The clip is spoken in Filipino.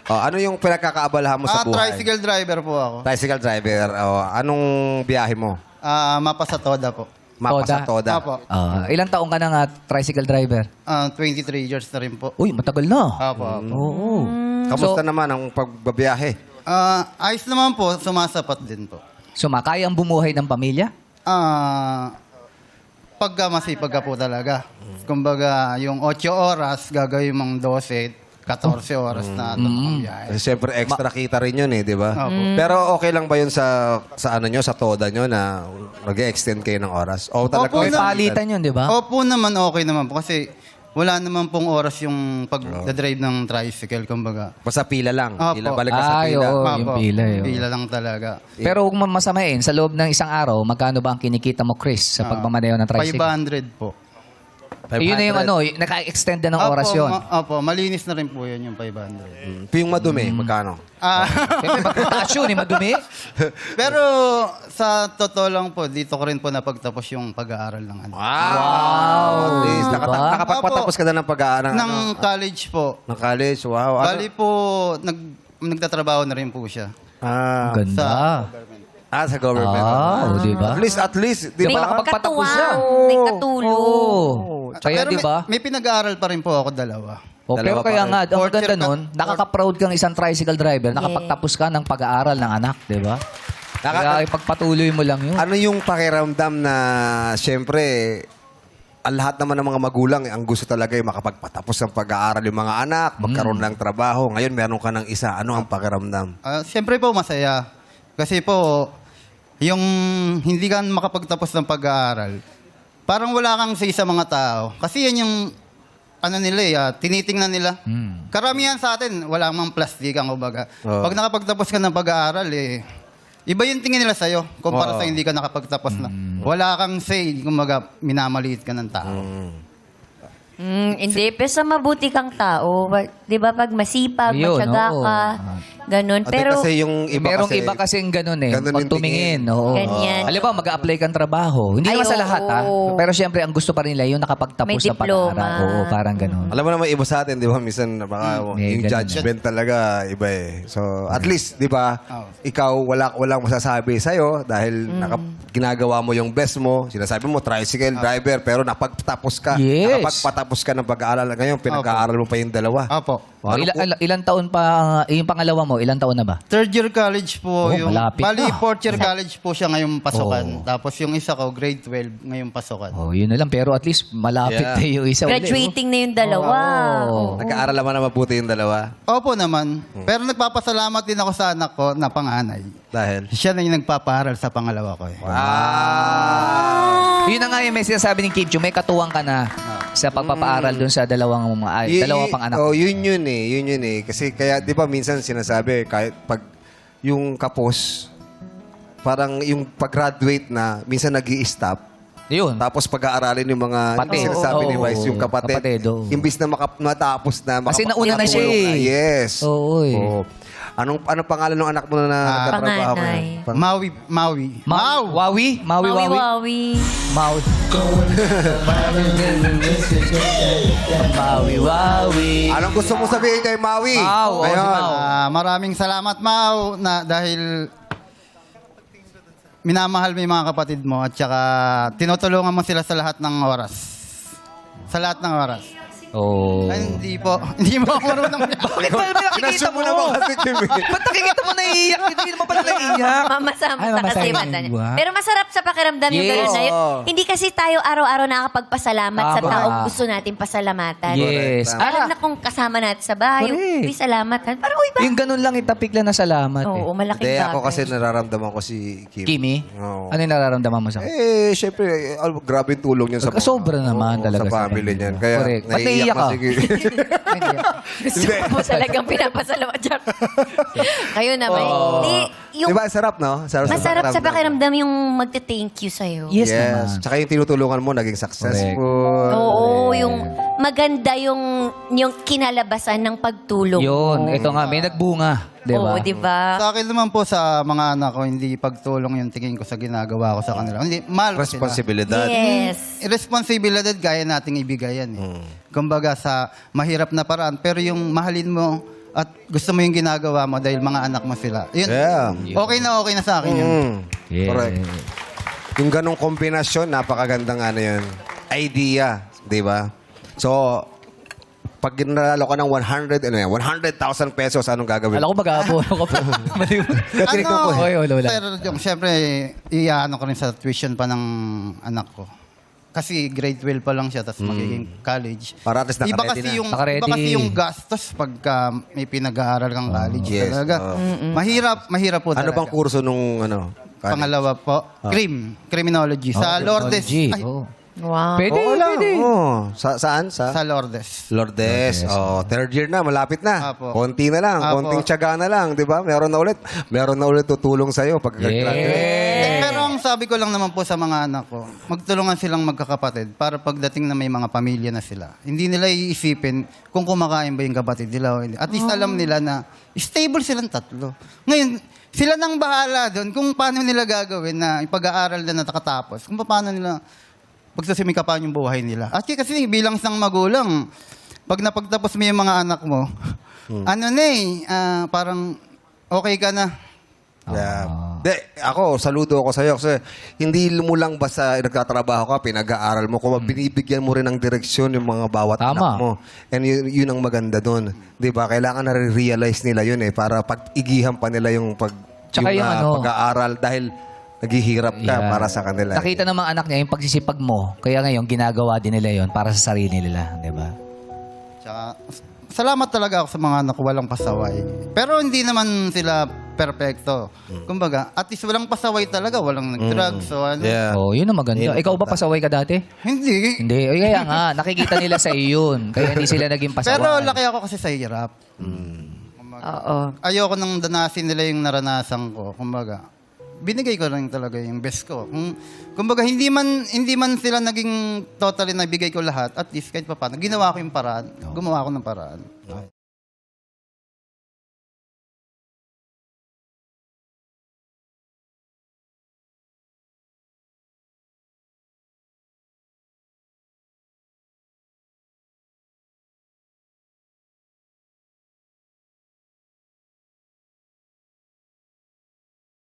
Ano yung pinagkakaabalahan mo sa buhay? Tricycle driver po ako. Tricycle driver. Anong biyahe mo? Mapa sa Toda po. Mapa sa Toda. Apo. Ilang taong ka na nga tricycle driver? 23 years na rin po. Uy, matagal na. Apo. Oo. Kamusta naman ang pagbabiyahe? Ayos naman po, sumasapat din po. Sumakay ang bumuhay ng pamilya? Pagka masipag ka po talaga. Kumbaga, yung 8 oras, gagawin mong 12, 14 oras na totoong biyahe. Kasi siyempre extra kita rin yun di ba? Opo. Pero okay lang ba yun sa ano nyo, sa Toda nyo na mag-extend kayo ng oras? O talaga Opo, May palitan yun, di ba? Opo naman, okay naman po. Kasi wala naman pong oras yung pag-drive ng tricycle, kumbaga. Basta pila lang. Opo. Pila, balik ka sa Ay, pila. oo. Opo, yung pila, yun. Pila lang talaga. Pero kung masamain, sa loob ng isang araw, magkano ba ang kinikita mo, Chris, sa pagmamaneho ng tricycle? 500 po. Yun na yung naka-extend na ng oras yun. Opo, malinis na rin po yun yung 500. Yung madumi, magkano? Siyempre, pagkataas yun, madumi. Pero sa totoo lang po, dito ko rin po napagtapos yung pag-aaral ng ano. Wow! At least, Diba? nakapagpatapos ka na ng pag-aaral Ng college po. ng college. Wow. Bali po, nagtatrabaho na rin po siya. Ganda. Sa government. Di ba? At least, di Di ba? ba? Nakapagpatapos siya. May katulong. Oo. Kaya Pero di ba? may pinag-aaral pa rin po ako dalawa. Pero Dalawa kaya pa nga, ang Fourth ganda year nun, nakaka-proud kang isang tricycle driver, nakapagtapos ka ng pag-aaral ng anak, di ba? Kaya ipagpatuloy mo lang yun. Ano yung pakiramdam na, siyempre, ang lahat naman ng mga magulang, ang gusto talaga ay makapagpatapos ng pag-aaral yung mga anak, magkaroon ng trabaho. Ngayon, meron ka ng isa. Ano ang pakiramdam? Siyempre po masaya. Kasi po, yung hindi ka makapagtapos ng pag-aaral, parang wala kang say sa mga tao. Kasi yan yung, ano nila tinitingnan nila. Karamihan sa atin, wala mang plastic ang kumbaga. Pag nakapagtapos ka ng pag-aaral, iba yung tingin nila sa'yo kumpara sa hindi ka nakapagtapos na. Wala kang say, kumbaga, minamaliit ka ng tao. Hindi, pero sa mabuti kang tao, di ba pag masipag, Yun, matyaga oo. ka, ganun. Pero, kasi yung iba Merong kasi, iba kasing ganun ganun Pag yung tumingin. tingin. Oo. Ganyan. Alam ba, mag-a-apply kang trabaho. Hindi Ay, naman sa lahat, oo. Pero syempre, ang gusto pa rin nila yung nakapagtapos May sa pag-aaral. diploma. Oo, parang ganun. alam mo naman iba sa atin, di ba? Minsan, baka yung ganun. judgment talaga iba So, at least, di ba, ikaw, walang masasabi sa'yo dahil ginagawa mo yung best mo. Sinasabi mo, tricycle driver, pero napagtapos ka. Yes. Nakapagpatapos ka ng pag-aaral. Ngayon, pinag-aaral mo pa yung dalawa. Apo. Oh, ilang taon pa, yung pangalawa mo, ilang taon na ba? Third year college po yung... malapit Bali, na. fourth year college po siya ngayong pasukan. Tapos yung isa ko, grade 12 ngayong pasukan. Oh, yun na lang. Pero at least malapit Yeah. na yung isa. graduating na yung dalawa. Oo. Nag-aaral naman na mabuti yung dalawa. Opo naman. Pero nagpapasalamat din ako sa anak ko na panganay. Dahil? Siya na yung nagpaparal sa pangalawa ko. Yun na nga yung may sinasabi ni Kim Chu, may katuwang ka na sa pagpapaaral dun sa dalawa pang anak. Oh, yun eh. Kasi kaya, di ba, minsan sinasabi, kahit pag yung kapos, parang yung pag-graduate na, minsan nag-i-stop. Yun. Tapos pag-aaralin yung mga Kapatid. sinasabi ni Oo, Vice, yung kapatid. oo. Imbis na matapos na, Kasi nauna na siya makapagpatulong na. Yes. Oo eh. Oo. Anong pangalan ng anak mo na nagtatrabaho panganay. ngayon? Maui. Wawi? Mawi. Mawi-wawi. Mawi. Mawi. Anong gusto mo sabihin kay Maui? Mau, si Ngayon. Mau. Maraming salamat, Mau, na dahil minamahal mo yung mga kapatid mo at saka tinutulungan mo sila sa lahat ng oras. Sa lahat ng oras. Oh. Ay, hindi po. Hindi mo ako marunong. Bakit ba nakikita Pinasyon mo? mo naman kasi, Jimmy. Ba't nakikita mo naiiyak? Hindi mo pala naiiyak. Mamasama Ay, na kasi mamasama mata niya. yung buha. Pero masarap sa pakiramdam yung Yes. gano'n na yun. Oo. Hindi kasi tayo araw-araw nakakapagpasalamat sa Tama. taong gusto natin pasalamatan. Yes. Alam na kung kasama natin sa bahay, Correct. uy, salamat. Parang, uy, ba? Yung ganun lang, itapik lang na salamat. Oo, malaking Hindi, bagay. ako kasi nararamdaman ko si Kim. Kimi, Oo. ano yung nararamdaman mo sa akin? Syempre, grabe yung tulong niya sa Sobra naman talaga sa sa family kanya. niyan. Kaya Correct. Ba't naiiyak naiiyak na ka? si Kim. Gusto ko po talagang pinapasalamat dyan. Kayo naman. Di, yung Diba, sarap, no? masarap sa pakiramdam yung magte-thank you sa'yo. Yes, naman. Tsaka yung tinutulungan mo, naging successful. Oo, yung maganda yung kinalabasan ng pagtulong. Yun, ito nga, may nagbunga. Diba? Oo, di ba? Sa akin naman po sa mga anak ko, hindi pagtulong yung tingin ko sa ginagawa ko sa kanila. Hindi, mahal ko sila. Responsibilidad. Yes. Responsibilidad kaya nating ibigay yan. Kumbaga sa mahirap na paraan. Pero yung mahalin mo at gusto mo yung ginagawa mo dahil mga anak mo sila. Yun, Yeah. okay na sa akin yun. Yeah. Correct. Yung ganong kombinasyon, napakagandang yun. Idea, di ba? So, pag ginalalo ka ng 100,000 pesos, anong gagawin? Alam ko mag-aabono ka pa. Mali mo. Tinignan ko eh. Oy, wala. Sir, yung, syempre, iyaano ko rin sa tuition pa ng anak ko. Kasi grade 12 pa lang siya, tapos magiging college. Para at least iba nakaready kasi na. yung Nakaready. iba kasi yung gastos pagka may pinag-aaral kang college Yes, talaga. Mahirap po Ano talaga. bang kurso nung Pangalawa po, criminology sa Lourdes. Technology. Ay, Oh. Wow. Pwede, Oo lang. pwede. Oo. Saan? sa Lourdes. Lourdes. Oh, third year na, malapit na. Apo. Konti na lang, Apo. konting tiyaga na lang, di ba? Meron na ulit tutulong sa'yo pag graduate. Pero ang sabi ko lang naman po sa mga anak ko, magtulungan silang magkakapatid para pagdating na may mga pamilya na sila. Hindi nila iisipin kung kumakain ba yung kapatid nila o hindi. At least alam nila na stable silang tatlo. Ngayon, sila nang bahala doon kung paano nila gagawin na pag-aaral na nakatapos. Kung paano nila pagsasimikapan yung buhay nila. At kasi bilang isang magulang, pag napagtapos mo yung mga anak mo, parang okay ka na. Yeah. Ako, saludo ako sa'yo kasi hindi mo lang basta nagtatrabaho ka, pinag-aaral mo, kung binibigyan mo rin ng direksyon yung mga bawat Tama. anak mo. And yun ang maganda doon. Di ba? Kailangan na-realize nila yun para pag-igihan pa nila yung Tsaka yung pag-aaral dahil naghihirap ka Yeah. para sa kanila. Nakita ng mga anak niya yung pagsisipag mo. Kaya ngayon, ginagawa din nila yon para sa sarili nila. Di ba? Tsaka, salamat talaga ako sa mga anak ko, walang pasaway. Pero hindi naman sila perfecto. Kumbaga, at least walang pasaway talaga, walang nag-drugs. So, ano. Yeah. Oh, yun ang maganda. Yeah. Ikaw ba pasaway ka dati? Hindi. Hindi. O kaya nga, nakikita nila sa iyo yun. Kaya hindi sila naging pasaway. Pero laki ako kasi sa hirap. Oo. Ayoko nang danasin nila yung naranasan ko. Kumbaga, binigay ko lang talaga yung best ko. Kumbaga, hindi man sila naging totally nabigay ko lahat, at least kahit pa paano, ginawa ko yung paraan. Gumawa ko ng paraan.